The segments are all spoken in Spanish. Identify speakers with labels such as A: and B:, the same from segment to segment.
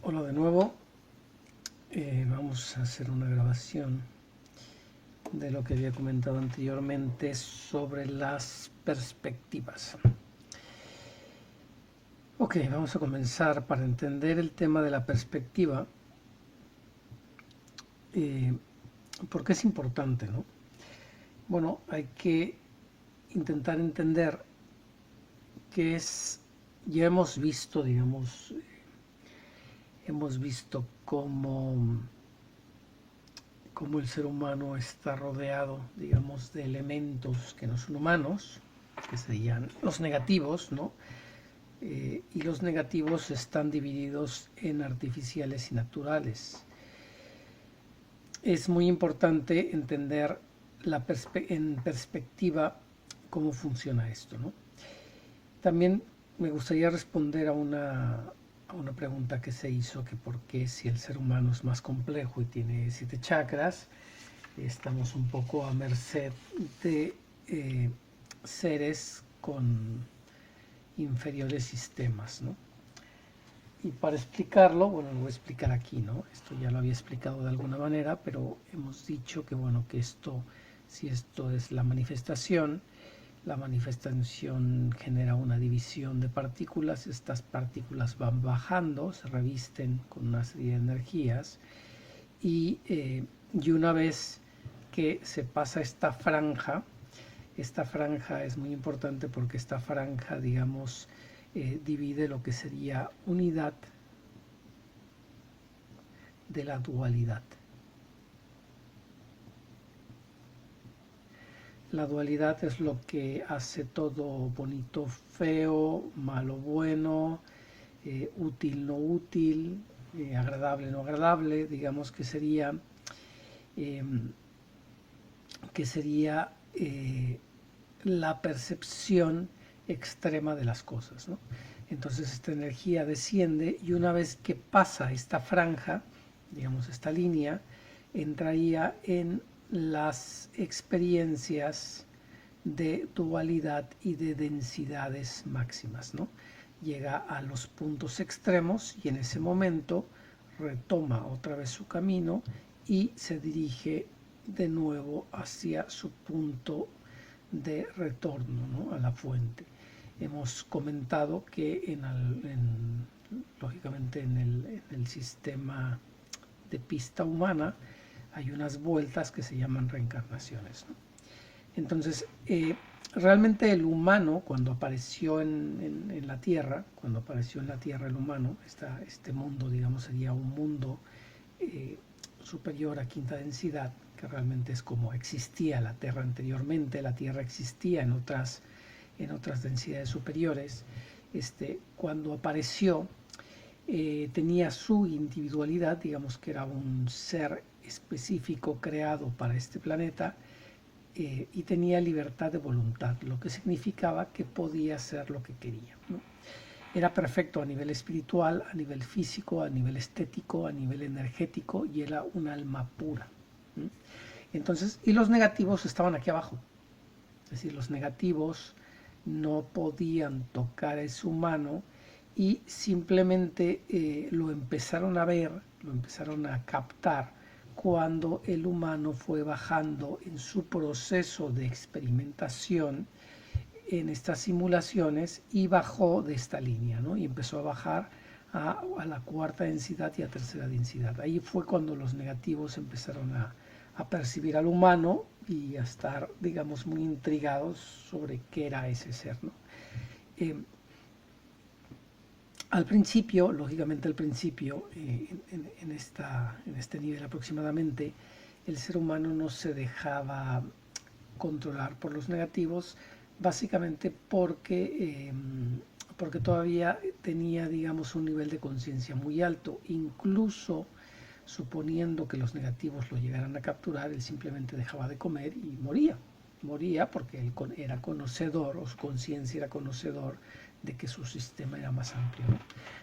A: Hola de nuevo. Vamos a hacer una grabación de lo que había comentado anteriormente sobre las perspectivas. Ok, vamos a comenzar para entender el tema de la perspectiva. ¿Por qué es importante, no? Bueno, hay que intentar entender qué es. Ya hemos visto, digamos, hemos visto cómo el ser humano está rodeado, digamos, de elementos que no son humanos, que serían los negativos, ¿no? Y los negativos están divididos en artificiales y naturales. Es muy importante entender en perspectiva cómo funciona esto, ¿no? También me gustaría responder a una pregunta que se hizo, que por qué si el ser humano es más complejo y tiene 7 chakras, estamos un poco a merced de seres con inferiores sistemas, ¿no? Y para explicarlo, bueno, lo voy a explicar aquí, ¿no? Esto ya lo había explicado de alguna manera, pero hemos dicho que, bueno, que esto, si esto es la manifestación genera una división de partículas, estas partículas van bajando, se revisten con una serie de energías y una vez que se pasa esta franja es muy importante porque esta franja, digamos, divide lo que sería unidad de la dualidad. La dualidad es lo que hace todo bonito, feo, malo, bueno, útil, no útil, agradable, no agradable, digamos eh, que sería la percepción extrema de las cosas, ¿no? Entonces esta energía desciende y una vez que pasa esta franja, digamos esta línea, entraría en las experiencias de dualidad y de densidades máximas, ¿no? Llega a los puntos extremos y en ese momento retoma otra vez su camino y se dirige de nuevo hacia su punto de retorno, ¿no? A la fuente. Hemos comentado que lógicamente en el sistema de pista humana hay unas vueltas que se llaman reencarnaciones, ¿no? Entonces, realmente el humano, cuando apareció en la Tierra, cuando apareció en la Tierra el humano, este mundo, digamos, sería un mundo eh, superior a quinta densidad, que realmente es como existía la Tierra anteriormente. La Tierra existía en otras densidades superiores. Cuando apareció, tenía su individualidad, digamos que era un ser específico creado para este planeta, y tenía libertad de voluntad, lo que significaba que podía hacer lo que quería, ¿no? Era perfecto a nivel espiritual, a nivel físico, a nivel estético, a nivel energético, y era un alma pura, ¿no? Entonces, y los negativos estaban aquí abajo, es decir, los negativos no podían tocar a ese humano y simplemente lo empezaron a ver, lo empezaron a captar cuando el humano fue bajando en su proceso de experimentación en estas simulaciones y bajó de esta línea, ¿no? Y empezó a bajar a la cuarta densidad y a tercera densidad. Ahí fue cuando los negativos empezaron a percibir al humano y a estar, digamos, muy intrigados sobre qué era ese ser, ¿no? Eh, Al principio, lógicamente al principio, en este nivel aproximadamente, el ser humano no se dejaba controlar por los negativos, básicamente porque todavía tenía, digamos, un nivel de conciencia muy alto. Incluso suponiendo que los negativos lo llegaran a capturar, él simplemente dejaba de comer y moría. Moría porque él era conocedor, o su conciencia era conocedor de que su sistema era más amplio, ¿no?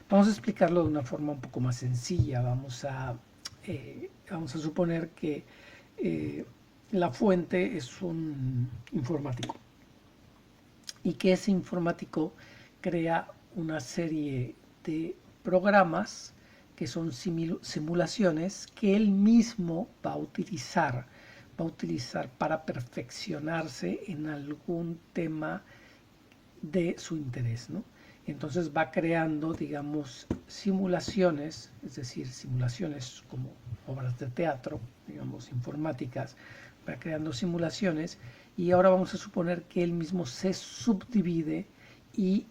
A: Vamos a explicarlo de una forma un poco más sencilla. Vamos a suponer que la fuente es un informático y que ese informático crea una serie de programas que son simulaciones que él mismo va a utilizar para perfeccionarse en algún tema de su interés, ¿no? Entonces va creando, digamos, simulaciones, es decir, simulaciones como obras de teatro, digamos, informáticas, va creando simulaciones, y ahora vamos a suponer que él mismo se subdivide y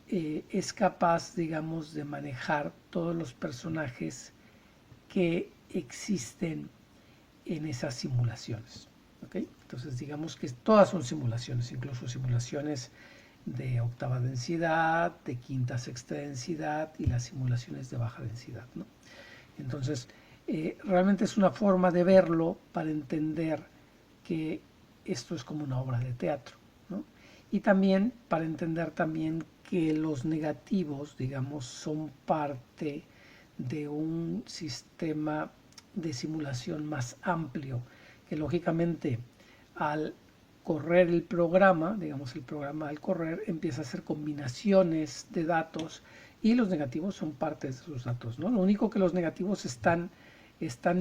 A: es capaz, digamos, de manejar todos los personajes que existen en esas simulaciones. ¿Okay? Entonces digamos que todas son simulaciones, incluso simulaciones de octava densidad, de quinta, sexta densidad y las simulaciones de baja densidad, ¿no? Entonces realmente es una forma de verlo para entender que esto es como una obra de teatro, ¿no? Y también para entender también que los negativos, digamos, son parte de un sistema de simulación más amplio, que lógicamente al correr el programa, digamos el programa al correr, empieza a hacer combinaciones de datos y los negativos son parte de esos datos, ¿no? Lo único que los negativos están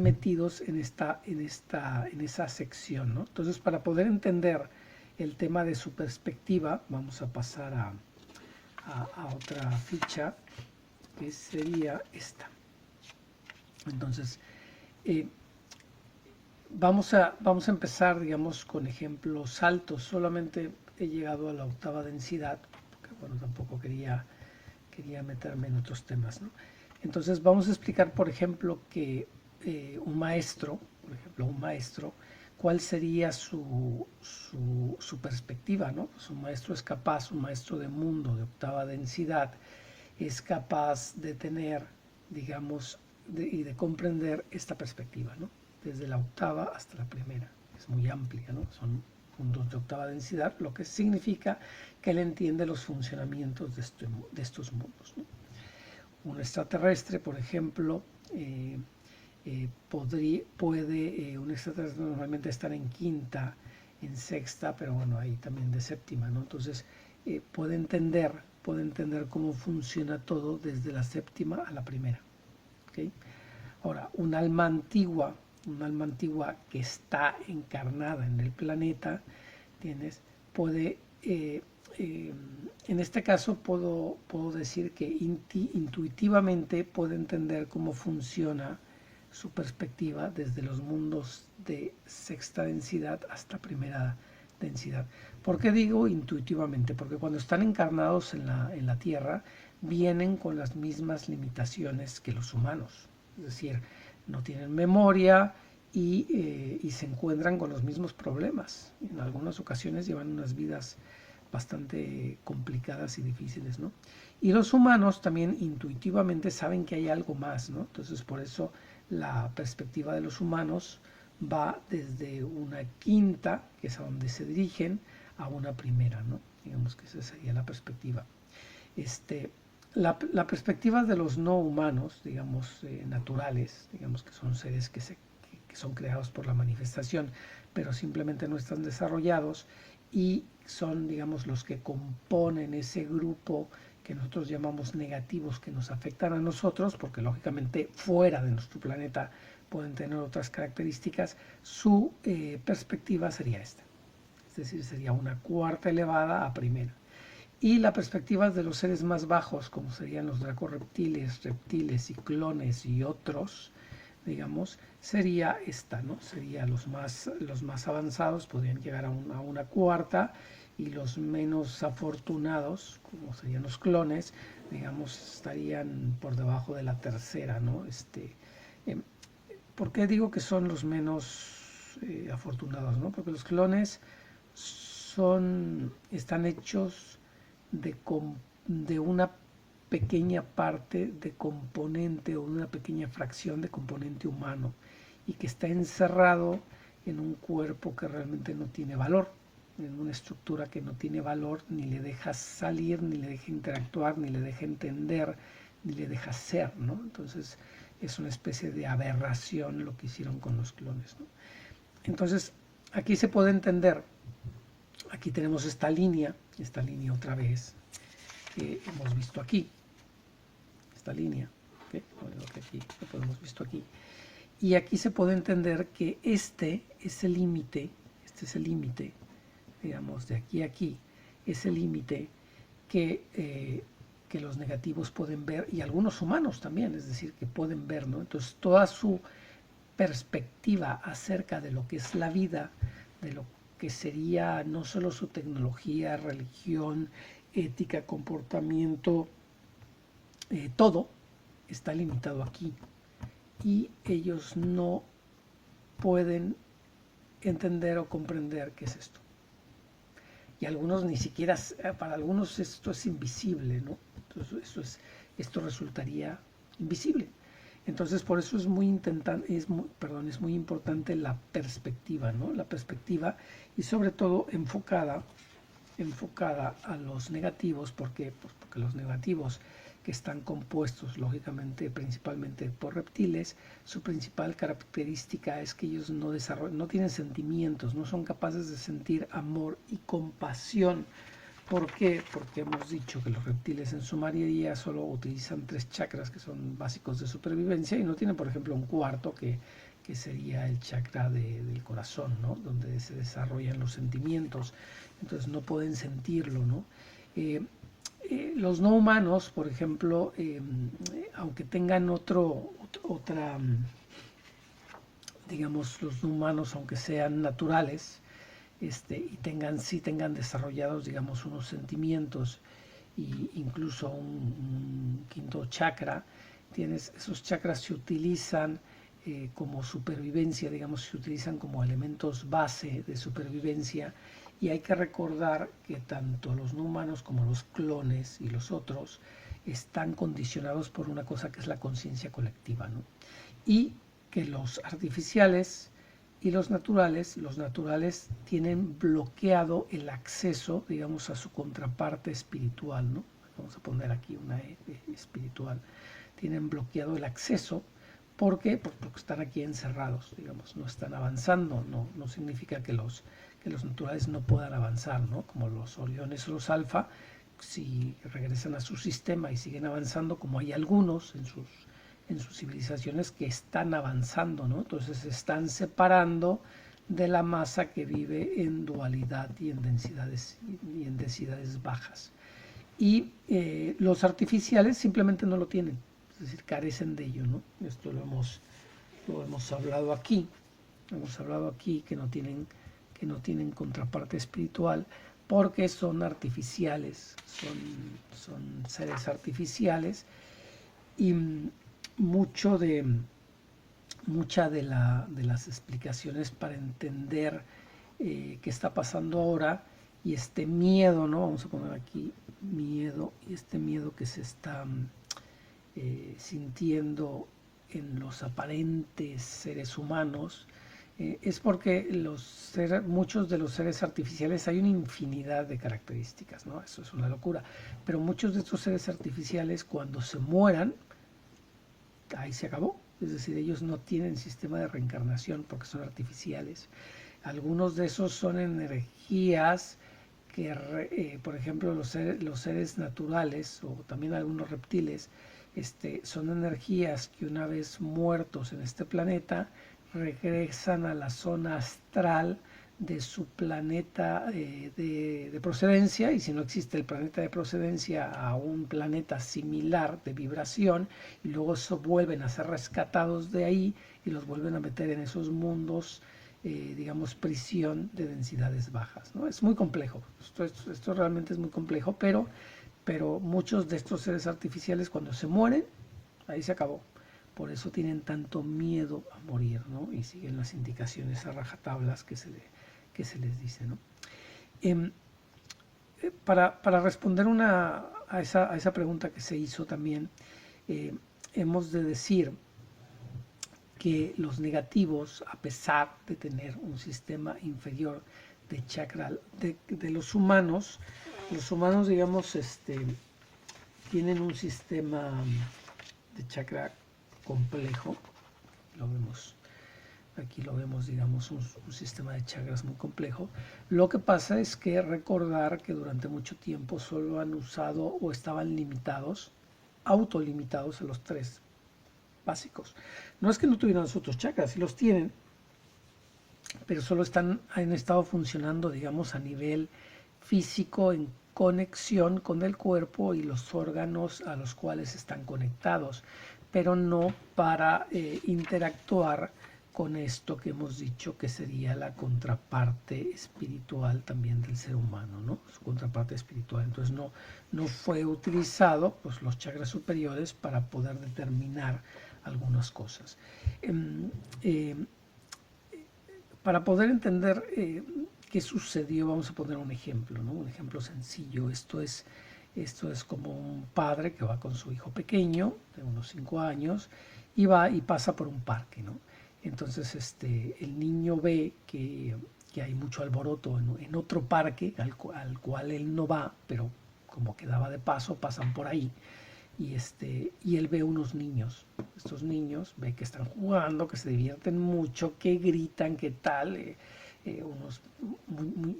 A: metidos en esa sección, ¿no? Entonces, para poder entender el tema de su perspectiva, vamos a pasar a otra ficha, que sería esta. Entonces, vamos a empezar, digamos, con ejemplos altos. Solamente he llegado a la octava densidad, porque, bueno, tampoco quería meterme en otros temas, ¿no? Entonces, vamos a explicar, por ejemplo, que un maestro, ¿cuál sería su perspectiva, ¿no? Pues un maestro es capaz, un maestro de mundo de octava densidad, es capaz de tener, digamos, y de comprender esta perspectiva, ¿no? Desde la octava hasta la primera. Es muy amplia, ¿no? Son mundos de octava densidad, lo que significa que él entiende los funcionamientos de estos mundos, ¿no? Un extraterrestre, por ejemplo, puede un extraterrestre normalmente estar en quinta, en sexta, pero bueno, ahí también de séptima, ¿no? Entonces puede entender cómo funciona todo desde la séptima a la primera, ¿okay? Ahora, un alma antigua que está encarnada en el planeta, ¿tienes? Puede, en este caso puedo decir que intuitivamente puede entender cómo funciona su perspectiva desde los mundos de sexta densidad hasta primera densidad. ¿Por qué digo intuitivamente? Porque cuando están encarnados en la Tierra, vienen con las mismas limitaciones que los humanos. Es decir, no tienen memoria y se encuentran con los mismos problemas. En algunas ocasiones llevan unas vidas bastante complicadas y difíciles, ¿no? Y los humanos también intuitivamente saben que hay algo más, ¿no? Entonces, por eso la perspectiva de los humanos va desde una quinta, que es a donde se dirigen, a una primera, ¿no? Digamos que esa sería la perspectiva. La perspectiva de los no humanos, digamos, naturales, digamos que son seres que son creados por la manifestación, pero simplemente no están desarrollados y son, digamos, los que componen ese grupo que nosotros llamamos negativos, que nos afectan a nosotros, porque lógicamente fuera de nuestro planeta pueden tener otras características. Su perspectiva sería esta, es decir, sería una cuarta elevada a primera. Y la perspectiva de los seres más bajos, como serían los dracorreptiles, reptiles y clones y otros, digamos, sería esta, ¿no? Sería los más avanzados, podrían llegar a una cuarta, y los menos afortunados, como serían los clones, digamos, estarían por debajo de la tercera, ¿no? ¿Por qué digo que son los menos afortunados, ¿no? Porque los clones están hechos de una pequeña parte de componente o una pequeña fracción de componente humano, y que está encerrado en un cuerpo que realmente no tiene valor, en una estructura que no tiene valor, ni le deja salir, ni le deja interactuar, ni le deja entender, ni le deja ser, ¿no? Entonces es una especie de aberración lo que hicieron con los clones, ¿no? Entonces aquí se puede entender, aquí tenemos esta línea otra vez que hemos visto aquí, esta línea, ¿okay? Lo que aquí lo podemos visto aquí. Y aquí se puede entender que este es el límite, digamos, de aquí a aquí, es el límite que los negativos pueden ver, y algunos humanos también, es decir, que pueden ver, ¿no? Entonces, toda su perspectiva acerca de lo que es la vida, de lo que sería no solo su tecnología, religión, ética, comportamiento, todo está limitado aquí. Y ellos no pueden entender o comprender qué es esto. Y algunos ni siquiera, para algunos esto es invisible, ¿no? Entonces esto resultaría invisible. Entonces por eso es muy importante la perspectiva, ¿no? La perspectiva, y sobre todo enfocada a los negativos. ¿Por qué? Pues porque los negativos, que están compuestos lógicamente principalmente por reptiles, su principal característica es que ellos no tienen sentimientos, no son capaces de sentir amor y compasión. ¿Por qué? Porque hemos dicho que los reptiles en su mayoría solo utilizan 3 chakras que son básicos de supervivencia, y no tienen, por ejemplo, un cuarto que sería el chakra del corazón, ¿no? Donde se desarrollan los sentimientos. Entonces no pueden sentirlo, ¿no? Los no humanos, por ejemplo, aunque tengan digamos, los no humanos, aunque sean naturales, y sí tengan desarrollados, digamos, unos sentimientos e incluso un quinto chakra, esos chakras se utilizan como supervivencia, digamos, se utilizan como elementos base de supervivencia. Y hay que recordar que tanto los no humanos como los clones y los otros están condicionados por una cosa que es la conciencia colectiva, ¿no? Y que los artificiales y los naturales tienen bloqueado el acceso, digamos, a su contraparte espiritual, ¿no? Vamos a poner aquí una E espiritual. Tienen bloqueado el acceso. ¿Por qué? Pues porque están aquí encerrados, digamos, no están avanzando. No significa que los naturales no puedan avanzar, ¿no? Como los Oriones o los Alfa, si regresan a su sistema y siguen avanzando, como hay algunos en sus civilizaciones que están avanzando, ¿no? Entonces se están separando de la masa que vive en dualidad y en densidades bajas. Y los artificiales simplemente no lo tienen, es decir, carecen de ello, ¿no? Esto lo hemos hablado aquí. Hemos hablado aquí que no tienen contraparte espiritual porque son artificiales, son seres artificiales, y muchas de las explicaciones para entender qué está pasando ahora, y este miedo, ¿no? Vamos a poner aquí miedo, y este miedo que se está sintiendo en los aparentes seres humanos, es porque muchos de los seres artificiales, hay una infinidad de características, ¿no? Eso es una locura, pero muchos de estos seres artificiales, cuando se mueran, ahí se acabó. Es decir, ellos no tienen sistema de reencarnación porque son artificiales. Algunos de esos son energías que, por ejemplo, los seres naturales, o también algunos reptiles, son energías que, una vez muertos en este planeta, regresan a la zona astral de su planeta de procedencia, y si no existe el planeta de procedencia, a un planeta similar de vibración, y luego vuelven a ser rescatados de ahí y los vuelven a meter en esos mundos, digamos, prisión de densidades bajas, ¿no? Es muy complejo, esto realmente es muy complejo, pero muchos de estos seres artificiales, cuando se mueren, ahí se acabó. Por eso tienen tanto miedo a morir, ¿no? Y siguen las indicaciones a rajatablas que se les dice, ¿no? Para responder a esa pregunta que se hizo también, hemos de decir que los negativos, a pesar de tener un sistema inferior de chakra de los humanos, digamos, tienen un sistema de chakra complejo. Aquí lo vemos, digamos, un sistema de chakras muy complejo. Lo que pasa es que recordar que durante mucho tiempo solo han usado, o estaban limitados, autolimitados a los 3 básicos. No es que no tuvieran los otros chakras, sí los tienen, pero solo han estado funcionando, digamos, a nivel físico, en conexión con el cuerpo y los órganos a los cuales están conectados, pero no para interactuar con esto que hemos dicho que sería la contraparte espiritual también del ser humano, ¿no? Su contraparte espiritual. Entonces no fue utilizado, pues, los chakras superiores para poder determinar algunas cosas. Para poder entender qué sucedió, vamos a poner un ejemplo, ¿no? Un ejemplo sencillo. Esto es como un padre que va con su hijo pequeño, de unos 5 años, y va y pasa por un parque, ¿no? Entonces el niño ve que hay mucho alboroto en otro parque al cual él no va, pero como quedaba de paso, pasan por ahí. Y él ve unos niños. Estos niños ve que están jugando, que se divierten mucho, que gritan, que tal,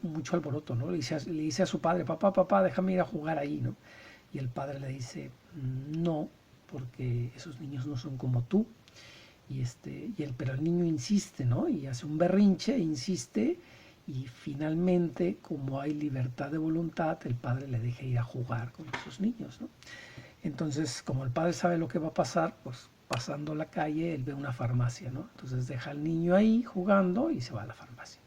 A: mucho alboroto, ¿no? Le dice a su padre, papá, déjame ir a jugar ahí, ¿no? Y el padre le dice, no, porque esos niños no son como tú. Pero el niño insiste, ¿no? Y hace un berrinche, insiste, y finalmente, como hay libertad de voluntad, el padre le deja ir a jugar con esos niños, ¿no? Entonces, como el padre sabe lo que va a pasar, pues pasando la calle, él ve una farmacia, ¿no? Entonces deja al niño ahí jugando y se va a la farmacia.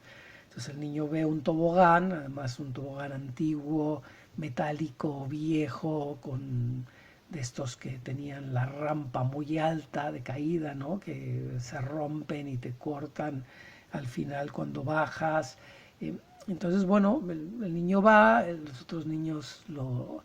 A: Entonces el niño ve un tobogán, además un tobogán antiguo, metálico, viejo, con de estos que tenían la rampa muy alta de caída, ¿no? Que se rompen y te cortan al final cuando bajas. Entonces, bueno, el niño va, los otros niños lo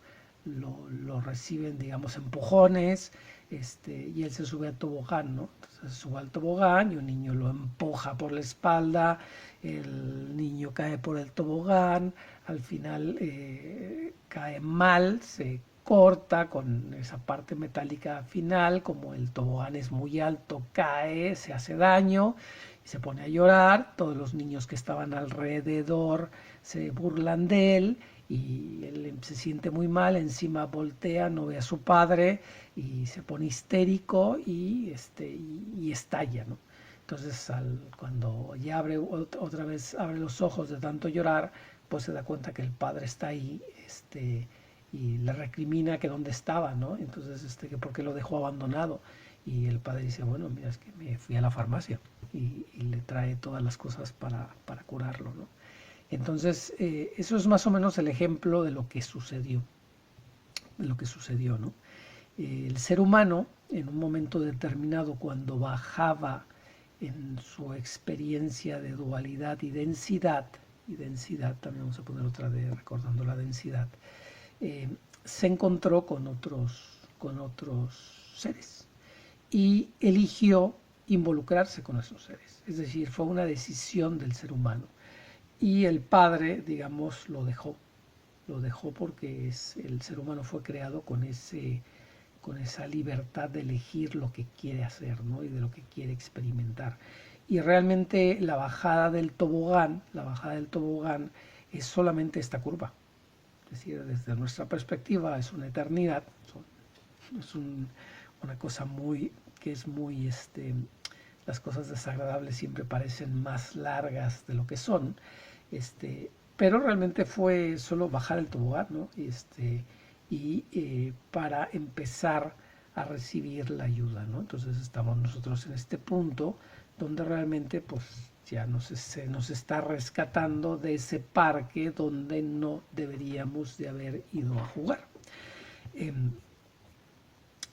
A: reciben, digamos, empujones, y él se sube al tobogán, ¿no? Entonces se sube al tobogán y un niño lo empuja por la espalda, el niño cae por el tobogán, al final cae mal, se corta con esa parte metálica final, como el tobogán es muy alto, cae, se hace daño y se pone a llorar. Todos los niños que estaban alrededor se burlan de él y él se siente muy mal, encima voltea, no ve a su padre y se pone histérico y estalla, ¿no? Entonces cuando ya otra vez abre los ojos de tanto llorar, pues se da cuenta que el padre está ahí, y le recrimina que dónde estaba, ¿no? Entonces, que por qué lo dejó abandonado. Y el padre dice, bueno, mira, es que me fui a la farmacia y le trae todas las cosas para curarlo, ¿no? Entonces, eso es más o menos el ejemplo de lo que sucedió, ¿no? El ser humano, en un momento determinado, cuando bajaba en su experiencia de dualidad y densidad también vamos a poner otra de recordando la densidad, se encontró con otros seres y eligió involucrarse con esos seres. Es decir, fue una decisión del ser humano. Y el padre, digamos, lo dejó porque el ser humano fue creado con esa libertad de elegir lo que quiere hacer, ¿no? Y de lo que quiere experimentar. Y realmente la bajada del tobogán es solamente esta curva. Es decir, desde nuestra perspectiva es una eternidad, es una cosa que es muy, las cosas desagradables siempre parecen más largas de lo que son, pero realmente fue solo bajar el tobogán, ¿no? Para empezar a recibir la ayuda, ¿no? Entonces estamos nosotros en este punto donde realmente pues ya nos está rescatando de ese parque donde no deberíamos de haber ido a jugar.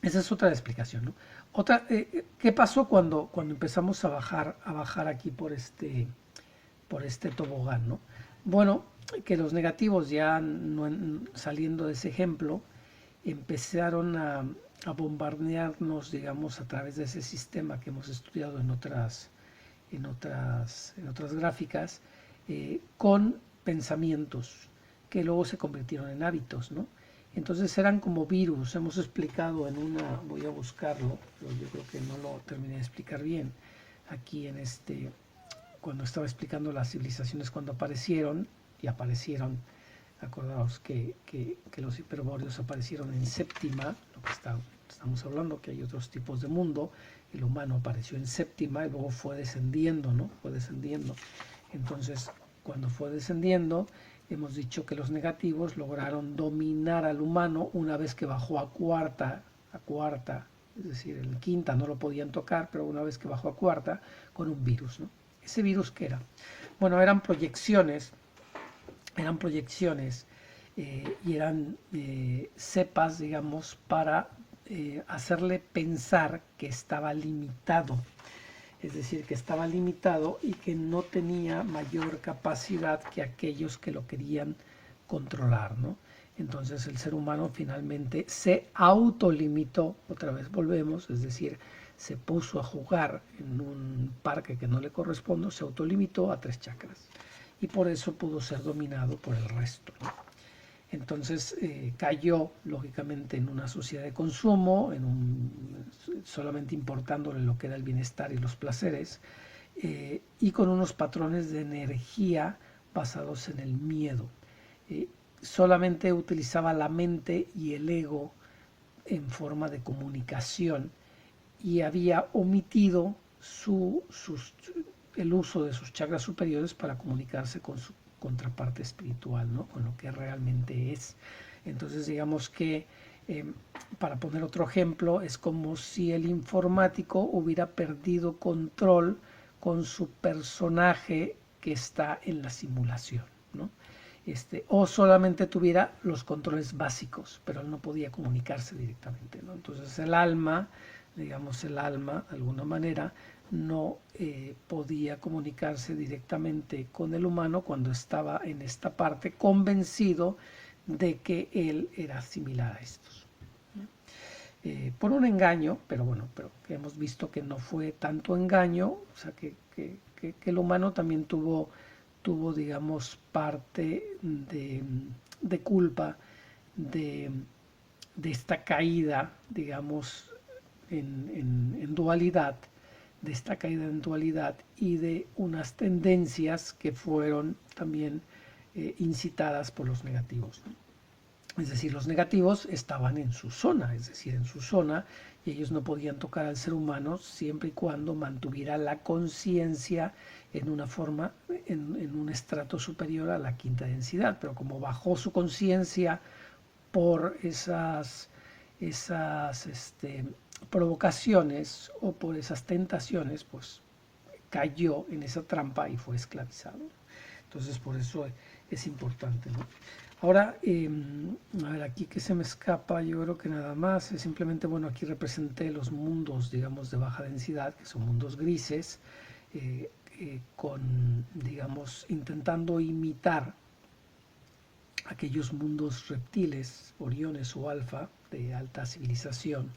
A: Esa es otra explicación, ¿no? Otra, ¿qué pasó cuando empezamos a bajar aquí por este tobogán, ¿no? Bueno, que los negativos ya saliendo de ese ejemplo empezaron a bombardearnos, digamos, a través de ese sistema que hemos estudiado en otras gráficas, con pensamientos que luego se convirtieron en hábitos, ¿no? Entonces eran como virus. Hemos explicado voy a buscarlo, pero yo creo que no lo terminé de explicar bien aquí cuando estaba explicando las civilizaciones cuando aparecieron, acordaos que los hiperbóreos aparecieron en séptima, lo que está Estamos hablando que hay otros tipos de mundo. El humano apareció en séptima y luego fue descendiendo, ¿no? Fue descendiendo. Entonces, cuando fue descendiendo, hemos dicho que los negativos lograron dominar al humano una vez que bajó a cuarta, es decir, en quinta no lo podían tocar, pero una vez que bajó a cuarta, con un virus, ¿no? ¿Ese virus qué era? Bueno, eran proyecciones y eran cepas, digamos, para hacerle pensar que estaba limitado, es decir, que estaba limitado y que no tenía mayor capacidad que aquellos que lo querían controlar, ¿no? Entonces el ser humano finalmente se autolimitó, otra vez volvemos, es decir, se puso a jugar en un parque que no le corresponde, se autolimitó a 3 chakras y por eso pudo ser dominado por el resto, ¿no? Entonces cayó lógicamente en una sociedad de consumo, solamente importándole lo que era el bienestar y los placeres, y con unos patrones de energía basados en el miedo. Solamente utilizaba la mente y el ego en forma de comunicación y había omitido el uso de sus chakras superiores para comunicarse con su contraparte espiritual, ¿no? Con lo que realmente es. Entonces digamos que para poner otro ejemplo, es como si el informático hubiera perdido control con su personaje que está en la simulación, ¿no? O solamente tuviera los controles básicos, pero él no podía comunicarse directamente, ¿no? Entonces el alma, digamos el alma, de alguna manera, no podía comunicarse directamente con el humano cuando estaba en esta parte convencido de que él era similar a estos. Por un engaño, pero bueno, pero que hemos visto que no fue tanto engaño, o sea que el humano también tuvo digamos, parte de culpa de esta caída, digamos, en dualidad, de esta caída en dualidad y de unas tendencias que fueron también incitadas por los negativos, ¿no? Es decir, los negativos estaban en su zona, es decir, en su zona, y ellos no podían tocar al ser humano siempre y cuando mantuviera la conciencia en una forma, en un estrato superior a la quinta densidad. Pero como bajó su conciencia por esas provocaciones o por esas tentaciones, pues cayó en esa trampa y fue esclavizado. Entonces, por eso es importante, ¿no? Ahora, a ver, aquí que se me escapa, yo creo que nada más, es simplemente, bueno, aquí representé los mundos, digamos, de baja densidad, que son mundos grises, digamos, intentando imitar aquellos mundos reptiles, oriones o alfa, de alta civilización,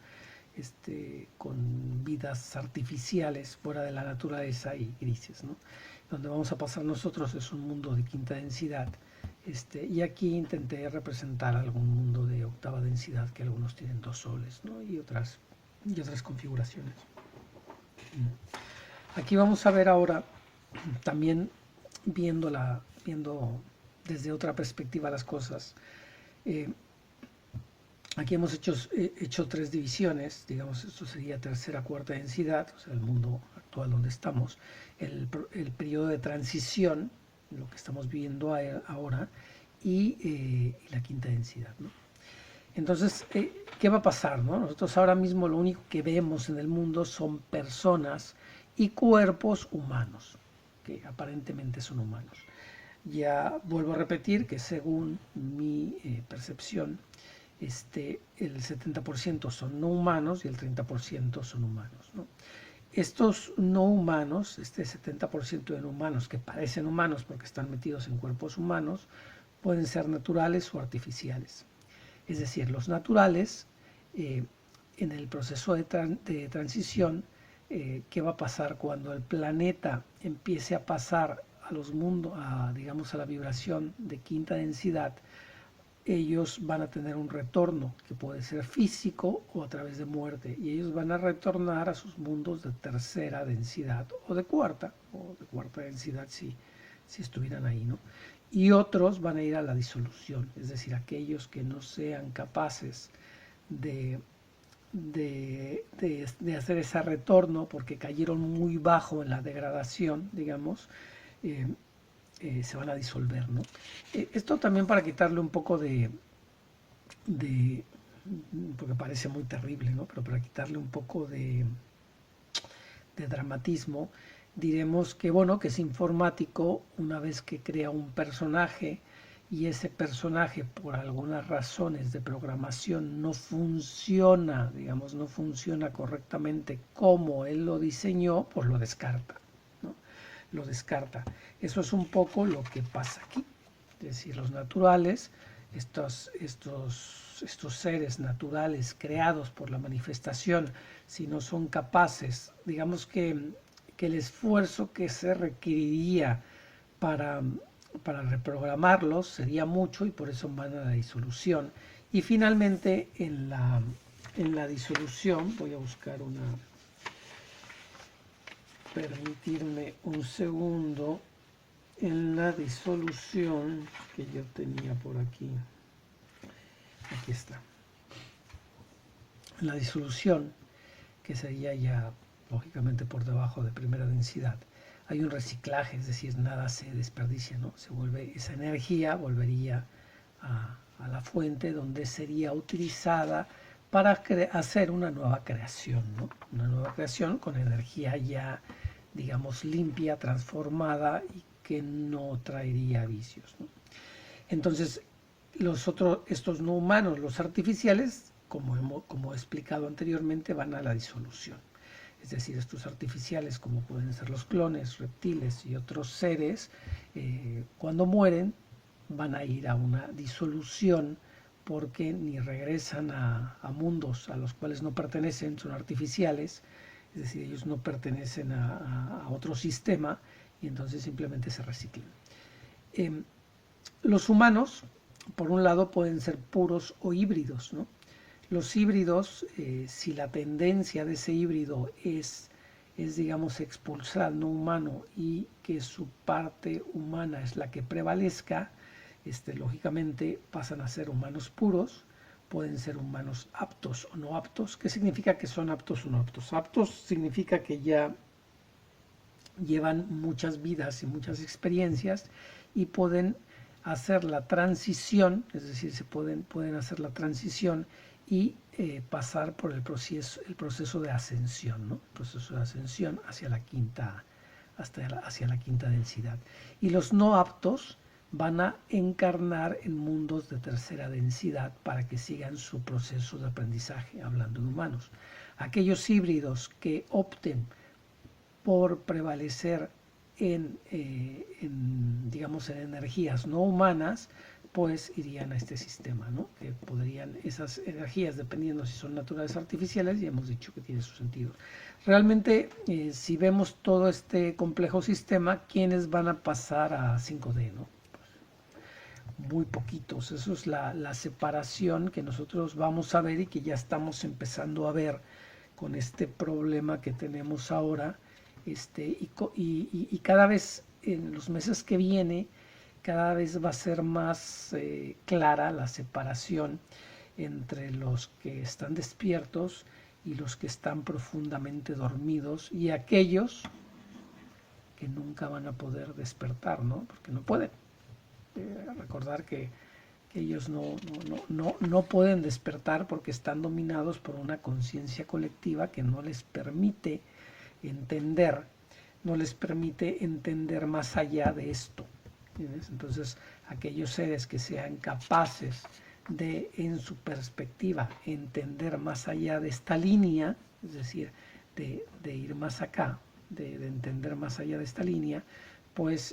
A: con vidas artificiales fuera de la naturaleza y grises, ¿no? Donde vamos a pasar nosotros es un mundo de quinta densidad, y aquí intenté representar algún mundo de octava densidad, que algunos tienen 2 soles, ¿no? y otras configuraciones. Aquí vamos a ver ahora, también viendo desde otra perspectiva las cosas. Aquí hemos hecho 3 divisiones, digamos, esto sería tercera, cuarta densidad, o sea, el mundo actual donde estamos, el periodo de transición, lo que estamos viviendo ahora, y la quinta densidad, ¿no? Entonces, ¿qué va a pasar, no? Nosotros ahora mismo lo único que vemos en el mundo son personas y cuerpos humanos, que aparentemente son humanos. Ya vuelvo a repetir que según mi percepción, el 70% son no humanos y el 30% son humanos, ¿no? Estos no humanos, este 70% de no humanos que parecen humanos porque están metidos en cuerpos humanos, pueden ser naturales o artificiales. Es decir, los naturales, en el proceso de transición, ¿qué va a pasar cuando el planeta empiece a pasar a los mundos, digamos, a la vibración de quinta densidad? Ellos van a tener un retorno que puede ser físico o a través de muerte, y ellos van a retornar a sus mundos de tercera densidad o de cuarta densidad si estuvieran ahí, ¿no? Y otros van a ir a la disolución, es decir, aquellos que no sean capaces de de hacer ese retorno porque cayeron muy bajo en la degradación, digamos, se van a disolver, ¿no? Esto también para quitarle un poco de, porque parece muy terrible, ¿no? Pero para quitarle un poco de dramatismo, diremos que, bueno, que es informático una vez que crea un personaje y ese personaje por algunas razones de programación no funciona, digamos, no funciona correctamente como él lo diseñó, pues lo descarta, ¿no? Lo descarta. Eso es un poco lo que pasa aquí. Es decir, los naturales, estos seres naturales creados por la manifestación, si no son capaces, digamos que el esfuerzo que se requeriría para reprogramarlos sería mucho y por eso van a la disolución. Y finalmente en la disolución, voy a buscar permitirme un segundo, en la disolución que yo tenía por aquí está, en la disolución, que sería ya lógicamente por debajo de primera densidad, hay un reciclaje, es decir, nada se desperdicia, ¿no? Se vuelve, esa energía volvería a la fuente donde sería utilizada para hacer una nueva creación, ¿no? Una nueva creación con energía ya, digamos, limpia, transformada y que no traería vicios, ¿no? Entonces, estos no humanos, los artificiales, como he explicado anteriormente, van a la disolución. Es decir, estos artificiales, como pueden ser los clones, reptiles y otros seres, cuando mueren van a ir a una disolución porque ni regresan a mundos a los cuales no pertenecen, son artificiales, es decir, ellos no pertenecen a otro sistema y entonces simplemente se reciclan. Los humanos, por un lado, pueden ser puros o híbridos, ¿no? Los híbridos, si la tendencia de ese híbrido es digamos, expulsar al no humano y que su parte humana es la que prevalezca, lógicamente pasan a ser humanos puros, pueden ser humanos aptos o no aptos. ¿Qué significa que son aptos o no aptos? Aptos significa que ya llevan muchas vidas y muchas experiencias y pueden hacer la transición, es decir, pueden hacer la transición y pasar por el proceso de ascensión, ¿no? El proceso de ascensión hacia la quinta densidad. Y los no aptos van a encarnar en mundos de tercera densidad para que sigan su proceso de aprendizaje, hablando de humanos. Aquellos híbridos que opten por prevalecer digamos, en energías no humanas, pues irían a este sistema, ¿no? Que podrían, esas energías, dependiendo si son naturales o artificiales, ya hemos dicho que tiene su sentido. Realmente, si vemos todo este complejo sistema, ¿quiénes van a pasar a 5D, no? Pues muy poquitos. Eso es la separación que nosotros vamos a ver y que ya estamos empezando a ver con este problema que tenemos ahora. Y cada vez en los meses que viene, cada vez va a ser más clara la separación entre los que están despiertos y los que están profundamente dormidos y aquellos que nunca van a poder despertar, ¿no? Porque no pueden. Recordar que ellos no pueden despertar porque están dominados por una conciencia colectiva que no les permite entender más allá de esto. ¿Entiendes? Entonces, aquellos seres que sean capaces de, en su perspectiva, entender más allá de esta línea, es decir, de ir más acá, de entender más allá de esta línea, pues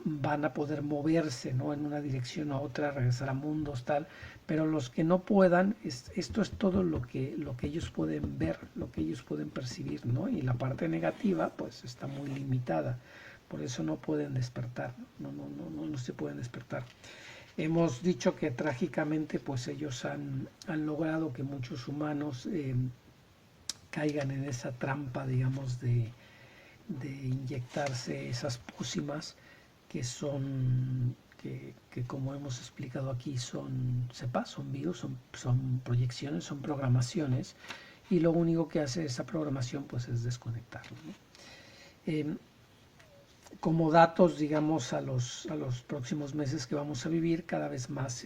A: van a poder moverse, ¿no? En una dirección a otra, regresar a mundos, tal, pero los que no puedan, esto es todo lo que ellos pueden ver, lo que ellos pueden percibir, ¿no? Y la parte negativa, pues está muy limitada, por eso no pueden despertar, no se pueden despertar. Hemos dicho que trágicamente, pues ellos han logrado que muchos humanos caigan en esa trampa, digamos, de inyectarse esas pócimas que son que como hemos explicado aquí son cepas, son virus, son proyecciones, son programaciones, y lo único que hace esa programación pues es desconectarlo, ¿no? Como datos, digamos, a los próximos meses que vamos a vivir, cada vez más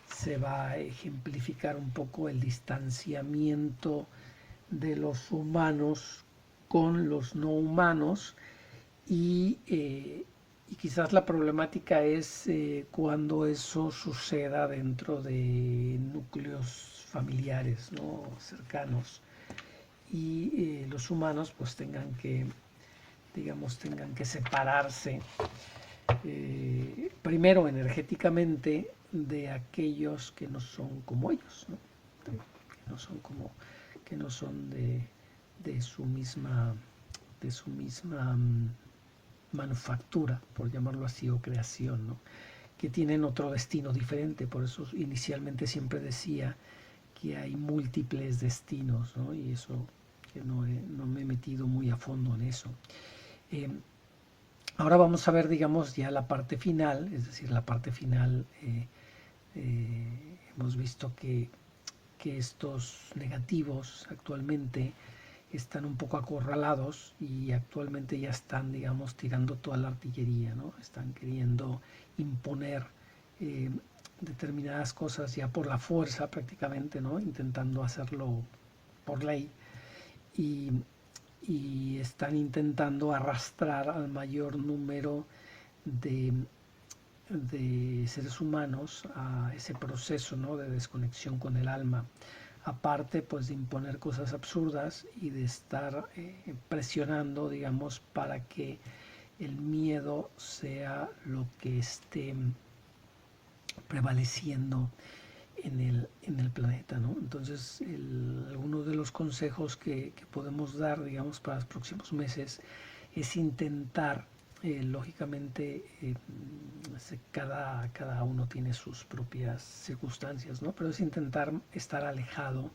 A: se va a ejemplificar un poco el distanciamiento de los humanos con los no humanos, y quizás la problemática es cuando eso suceda dentro de núcleos familiares, ¿no?, cercanos, y los humanos pues tengan que, digamos, tengan que separarse primero energéticamente de aquellos que no son como ellos, ¿no? Que no son de su misma manufactura, por llamarlo así, o creación, ¿no?, que tienen otro destino diferente. Por eso inicialmente siempre decía que hay múltiples destinos, ¿no? Y eso que no me he metido muy a fondo en eso. Ahora vamos a ver, digamos, ya la parte final, es decir, la parte final. Hemos visto que estos negativos actualmente están un poco acorralados, y actualmente ya están, digamos, tirando toda la artillería, ¿no? Están queriendo imponer determinadas cosas ya por la fuerza prácticamente, ¿no?, intentando hacerlo por ley, y están intentando arrastrar al mayor número de seres humanos a ese proceso, ¿no?, de desconexión con el alma, aparte pues de imponer cosas absurdas y de estar presionando, digamos, para que el miedo sea lo que esté prevaleciendo en el planeta, ¿no? Entonces, algunos de los consejos que podemos dar, digamos, para los próximos meses es intentar, lógicamente, cada uno tiene sus propias circunstancias, ¿no?, pero es intentar estar alejado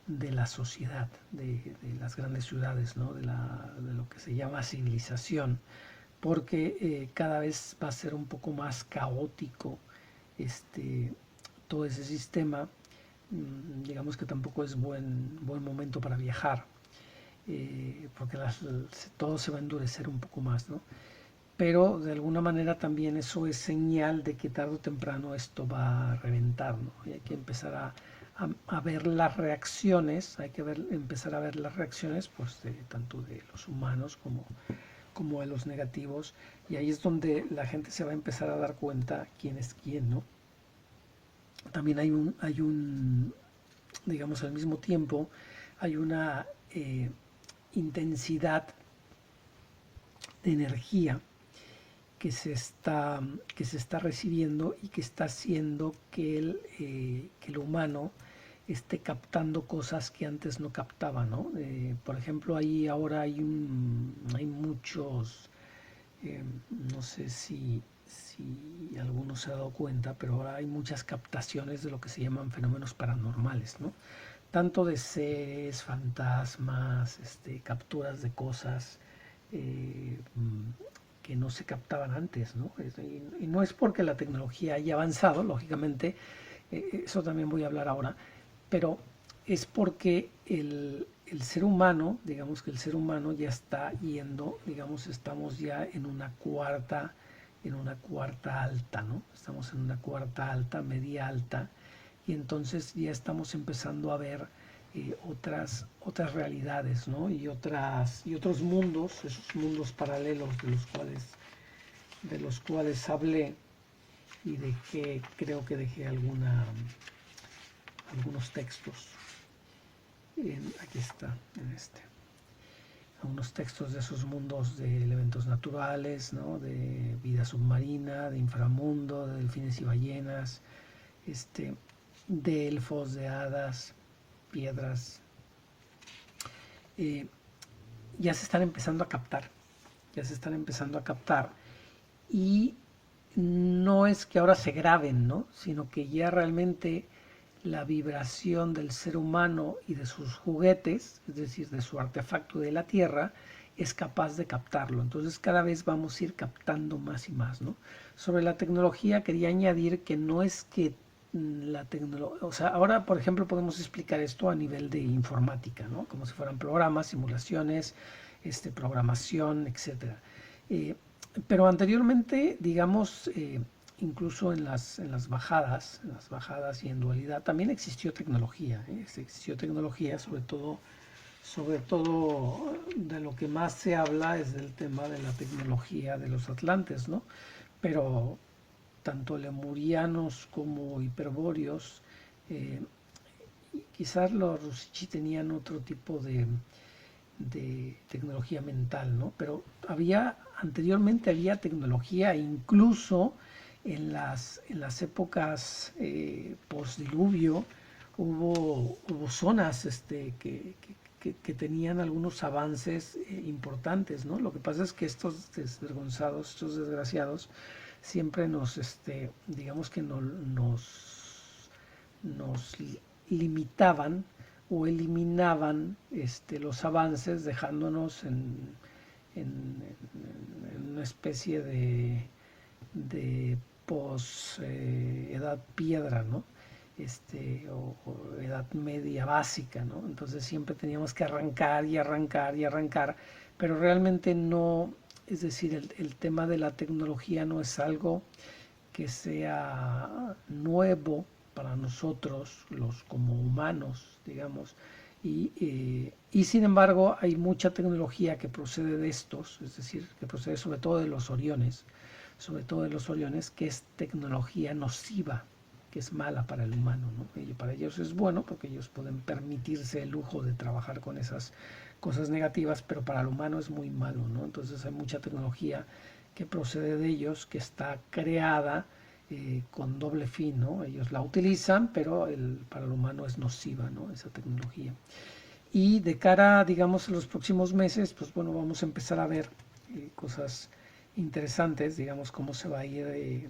A: de la sociedad, de las grandes ciudades, ¿no?, de lo que se llama civilización, porque cada vez va a ser un poco más caótico todo ese sistema. Digamos que tampoco es buen momento para viajar, porque todo se va a endurecer un poco más, ¿no? Pero de alguna manera también eso es señal de que tarde o temprano esto va a reventar, ¿no? Y hay que empezar a ver las reacciones, empezar a ver las reacciones, pues, tanto de los humanos como de los negativos, y ahí es donde la gente se va a empezar a dar cuenta quién es quién, ¿no? También hay un, digamos, al mismo tiempo, hay una intensidad de energía que se está recibiendo, y que está haciendo que el humano esté captando cosas que antes no captaba, ¿no? Por ejemplo, ahora hay muchos, no sé si alguno se ha dado cuenta, pero ahora hay muchas captaciones de lo que se llaman fenómenos paranormales, ¿no? Tanto de seres, fantasmas, capturas de cosas que no se captaban antes, ¿no? Y no es porque la tecnología haya avanzado, lógicamente, eso también voy a hablar ahora, pero es porque el ser humano, digamos que el ser humano ya está yendo, digamos, estamos ya en una cuarta alta, ¿no? Estamos en una cuarta alta, media alta, y entonces ya estamos empezando a ver otras realidades, ¿no? Y otros mundos, esos mundos paralelos de los cuales hablé, y de que creo que dejé algunos textos. Aquí está, algunos textos de esos mundos de elementos naturales, ¿no?, de vida submarina, de inframundo, de delfines y ballenas, de elfos, de hadas, piedras. Ya se están empezando a captar, y no es que ahora se graben, ¿no?, sino que ya realmente la vibración del ser humano y de sus juguetes, es decir, de su artefacto de la Tierra, es capaz de captarlo. Entonces cada vez vamos a ir captando más y más, ¿no? Sobre la tecnología quería añadir que no es que la tecnología, o sea, ahora por ejemplo podemos explicar esto a nivel de informática, ¿no? Como si fueran programas, simulaciones, programación, etcétera. Eh, pero anteriormente, digamos, incluso en las bajadas y en dualidad, también existió tecnología, existió tecnología, sobre todo de lo que más se habla es del tema de la tecnología de los atlantes, ¿no? Pero tanto lemurianos como hiperbóreos, eh, quizás los rusichi tenían otro tipo de tecnología mental, ¿no? Pero anteriormente había tecnología, incluso en las épocas post-diluvio hubo zonas que tenían algunos avances importantes, ¿no? Lo que pasa es que estos desvergonzados, estos desgraciados, siempre digamos que nos limitaban o eliminaban los avances dejándonos en una especie de pos edad piedra, ¿no? O edad media básica, ¿no? Entonces siempre teníamos que arrancar y arrancar y arrancar, pero realmente no, es decir, el tema de la tecnología no es algo que sea nuevo para nosotros, los como humanos, digamos, y sin embargo hay mucha tecnología que procede de estos, es decir, que procede sobre todo de los oriones, que es tecnología nociva, que es mala para el humano, ¿no? Y para ellos es bueno porque ellos pueden permitirse el lujo de trabajar con esas cosas negativas, pero para el humano es muy malo, ¿no? Entonces hay mucha tecnología que procede de ellos, que está creada con doble fin, ¿no? Ellos la utilizan, pero para el humano es nociva, ¿no? Esa tecnología. Y de cara, digamos, a los próximos meses, pues bueno, vamos a empezar a ver cosas interesantes, digamos, cómo se va a ir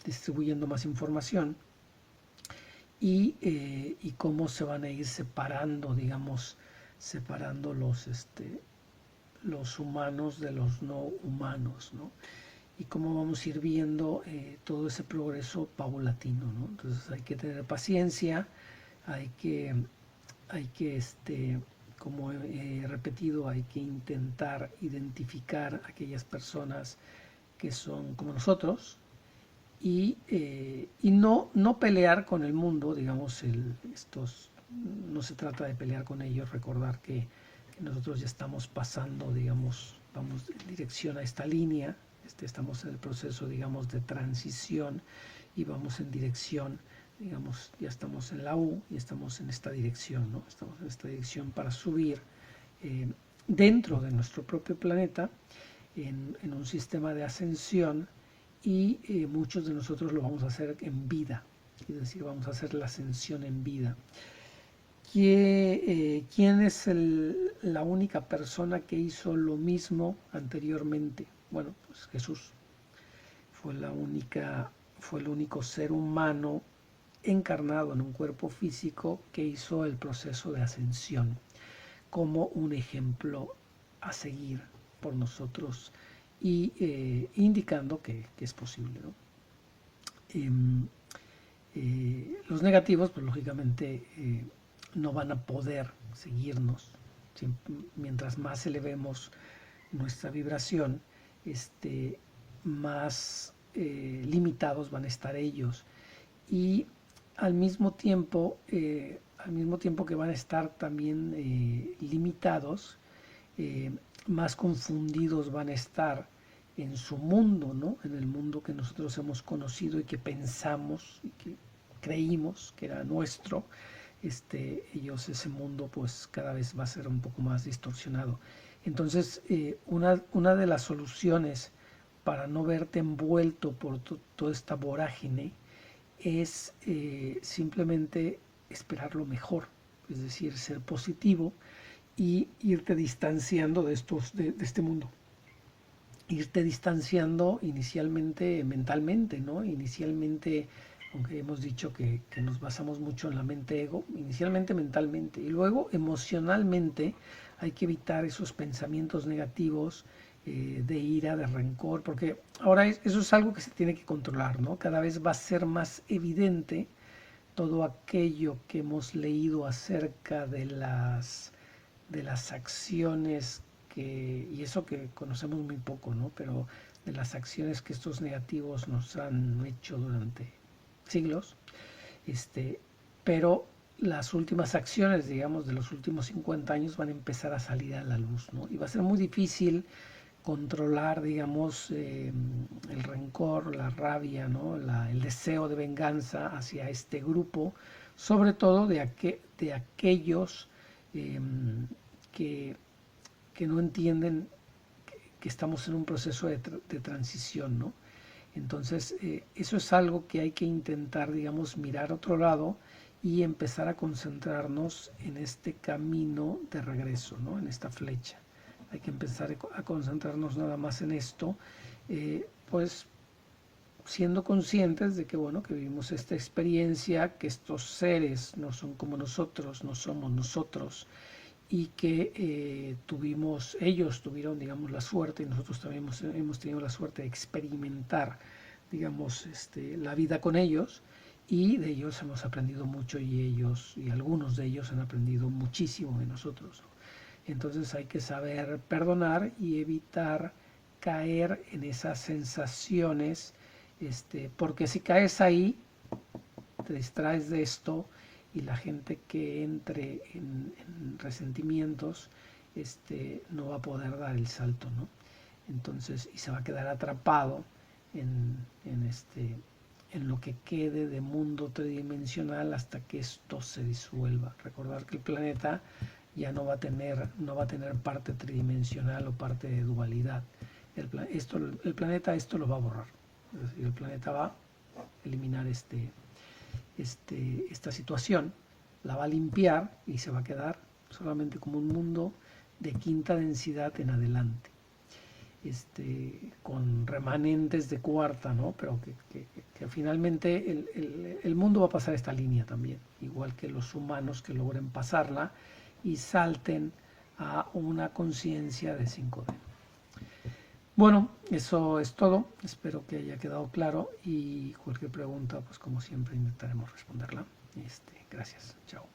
A: distribuyendo más información y cómo se van a ir separando, digamos, separando los humanos de los no humanos, ¿no? Y cómo vamos a ir viendo todo ese progreso paulatino, ¿no? Entonces hay que tener paciencia, hay que, como he repetido, hay que intentar identificar a aquellas personas que son como nosotros y no pelear con el mundo, digamos, no se trata de pelear con ellos, recordar que nosotros ya estamos pasando, digamos, vamos en dirección a esta línea, estamos en el proceso, digamos, de transición y vamos en dirección, digamos, ya estamos en la U y estamos en esta dirección, ¿no? Estamos en esta dirección para subir dentro de nuestro propio planeta en un sistema de ascensión y muchos de nosotros lo vamos a hacer en vida, es decir, vamos a hacer la ascensión en vida. ¿Quién es la única persona que hizo lo mismo anteriormente? Bueno, pues Jesús fue fue el único ser humano encarnado en un cuerpo físico que hizo el proceso de ascensión como un ejemplo a seguir por nosotros y indicando que es posible, ¿no? Los negativos, pues lógicamente no van a poder seguirnos. Mientras más elevemos nuestra vibración, más limitados van a estar ellos. Y al mismo tiempo que van a estar también limitados, más confundidos van a estar en su mundo, ¿no? En el mundo que nosotros hemos conocido y que pensamos y que creímos que era nuestro. Ese mundo pues cada vez va a ser un poco más distorsionado. Entonces, una de las soluciones para no verte envuelto por toda esta vorágine es simplemente esperar lo mejor, es decir, ser positivo y irte distanciando de este mundo. Irte distanciando inicialmente mentalmente, ¿no? Inicialmente, aunque hemos dicho que nos basamos mucho en la mente ego, inicialmente mentalmente y luego emocionalmente hay que evitar esos pensamientos negativos de ira, de rencor, porque ahora eso es algo que se tiene que controlar, ¿no? Cada vez va a ser más evidente todo aquello que hemos leído acerca de las acciones y eso que conocemos muy poco, ¿no? Pero de las acciones que estos negativos nos han hecho durante siglos, pero las últimas acciones, digamos, de los últimos 50 años van a empezar a salir a la luz, ¿no? Y va a ser muy difícil controlar, digamos, el rencor, la rabia, ¿no? El deseo de venganza hacia este grupo, sobre todo de aquellos eh, que, que, no entienden que estamos en un proceso de transición, ¿no? Entonces, eso es algo que hay que intentar, digamos, mirar a otro lado y empezar a concentrarnos en este camino de regreso, ¿no? En esta flecha. Hay que empezar a concentrarnos nada más en esto, pues siendo conscientes de que, bueno, que vivimos esta experiencia, que estos seres no son como nosotros, no somos nosotros, y que ellos tuvieron, digamos, la suerte, y nosotros también hemos tenido la suerte de experimentar, digamos, la vida con ellos, y de ellos hemos aprendido mucho y algunos de ellos han aprendido muchísimo de nosotros. Entonces hay que saber perdonar y evitar caer en esas sensaciones, porque si caes ahí, te distraes de esto y la gente que entre en resentimientos no va a poder dar el salto, ¿no? Entonces, y se va a quedar atrapado en lo que quede de mundo tridimensional hasta que esto se disuelva. Recordar que el planeta ya no va a tener parte tridimensional o parte de dualidad. El planeta esto lo va a borrar. Es decir, el planeta va a eliminar esta situación, la va a limpiar y se va a quedar solamente como un mundo de quinta densidad en adelante, con remanentes de cuarta, ¿no? Pero que finalmente el mundo va a pasar esta línea también, igual que los humanos que logren pasarla y salten a una conciencia de 5D. Bueno, eso es todo. Espero que haya quedado claro y cualquier pregunta, pues como siempre intentaremos responderla. Gracias. Chao.